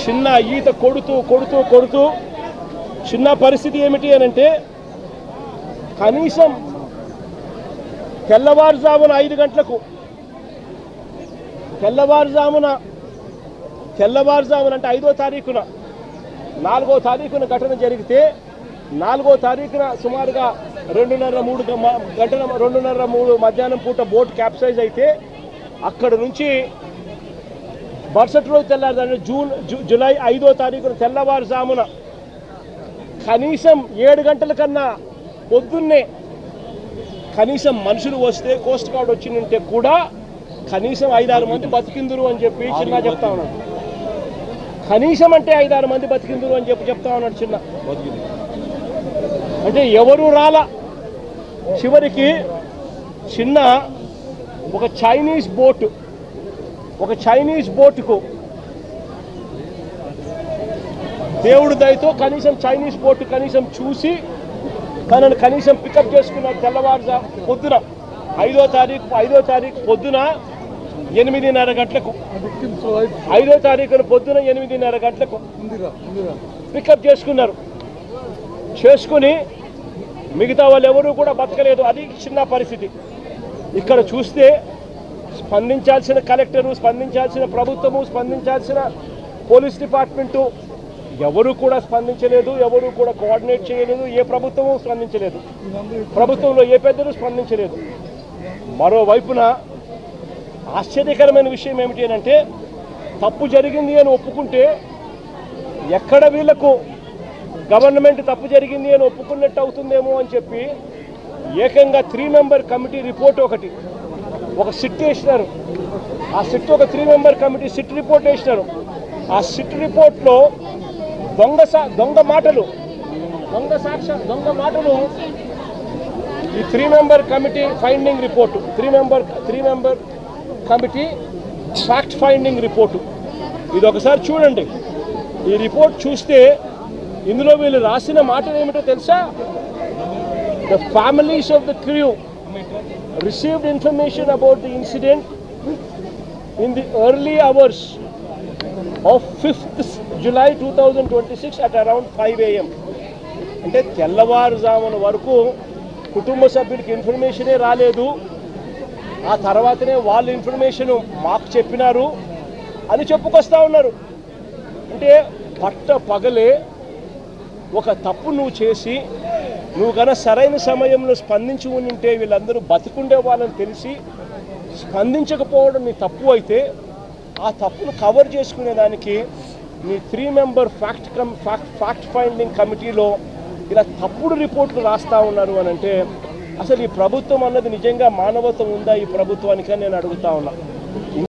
చిన్న ఈత కొడుతూ కొడుతూ కొడుతూ చిన్న పరిస్థితి ఏమిటి అని అంటే కనీసం తెల్లవారుజామున 5 గంటలకు తెల్లవారుజామున అంటే 5వ తారీఖున 4వ తారీఖున ఘటన జరిగితే 4వ తారీఖున సుమారుగా 2:30-3 మధ్యాహ్నం పూట బోట్ క్యాప్సైజ్ అయితే అక్కడ నుంచి మరుసటి రోజు తెల్లారు జూలై 5వ తారీఖున తెల్లవారుజామున కనీసం 7 గంటల కన్నా పొద్దున్నే కనీసం మనుషులు వస్తే కోస్ట్ గార్డ్ వచ్చిందంటే కూడా కనీసం 5-6 మంది బతికిందురు అని చెప్పి చిన్న చెప్తా ఉన్నాడు. కనీసం అంటే 5-6 మంది బతికిందురు అని చెప్తా ఉన్నాడు చిన్న. అంటే ఎవరు రాలా. చివరికి చిన్న ఒక చైనీస్ బోటుకు దేవుడి దయతో కనీసం చైనీస్ బోట్ కనీసం చూసి తనను కనీసం పికప్ చేసుకున్నారు. తెల్లవారుజా పొద్దున 5వ తారీఖు పొద్దున 8:30 గంటలకు 5వ తారీఖున పొద్దున 8:30 గంటలకు పికప్ చేసుకుని మిగతా వాళ్ళు ఎవరు కూడా బతకలేదు. అది చిన్న పరిస్థితి. ఇక్కడ చూస్తే స్పందించాల్సిన కలెక్టరు, స్పందించాల్సిన ప్రభుత్వము, స్పందించాల్సిన పోలీస్ డిపార్ట్మెంటు ఎవరు కూడా స్పందించలేదు. ఎవరు కూడా కోఆర్డినేట్ చేయలేదు. ఏ ప్రభుత్వము స్పందించలేదు. ప్రభుత్వంలో ఏ పెద్దలు స్పందించలేదు. మరోవైపున ఆశ్చర్యకరమైన విషయం ఏమిటి అంటే తప్పు జరిగింది అని ఒప్పుకుంటే ఎక్కడ వీళ్లకు గవర్నమెంట్ తప్పు జరిగింది అని ఒప్పుకున్నట్టు అవుతుందేమో అని చెప్పి ఏకంగా 3 మెంబర్ కమిటీ రిపోర్ట్ ఒక సిట్ వేసినారు. ఆ సిట్ ఒక 3 మెంబర్ కమిటీ సిట్ రిపోర్ట్ వేసినారు. ఆ సిట్ రిపోర్ట్లో దొంగ మాటలు ఈ 3 member committee finding report 3 member committee fact finding report ఇది ఒకసారి చూడండి. ఈ రిపోర్ట్ చూస్తే ఇందులో వీళ్ళు రాసిన మాటలు ఏమిటో తెలుసా? The families of the crew received information about the incident in the early hours of 5th July 2026 at around 5 AM. అంటే తెల్లవారుజామున వరకు కుటుంబ సభ్యులకి ఇన్ఫర్మేషనే రాలేదు. ఆ తర్వాతనే వాళ్ళు ఇన్ఫర్మేషన్ మాకు చెప్పినారు అని చెప్పుకొస్తా ఉన్నారు. అంటే పగలే ఒక తప్పు నువ్వు చేసి నువ్వు కన్నా సరైన సమయంలో స్పందించి ఉంటే వీళ్ళందరూ బతికుండే వాళ్ళని తెలిసి స్పందించకపోవడం నీ తప్పు అయితే ఆ తప్పును కవర్ చేసుకునేదానికి నీ 3 మెంబర్ ఫ్యాక్ట్ ఫైండింగ్ కమిటీలో ఇలా తప్పుడు రిపోర్ట్లు రాస్తా ఉన్నారు అని అంటే అసలు ఈ ప్రభుత్వం అన్నది నిజంగా మానవత్వం ఉందా ఈ ప్రభుత్వానికి అని నేను అడుగుతా ఉన్నా.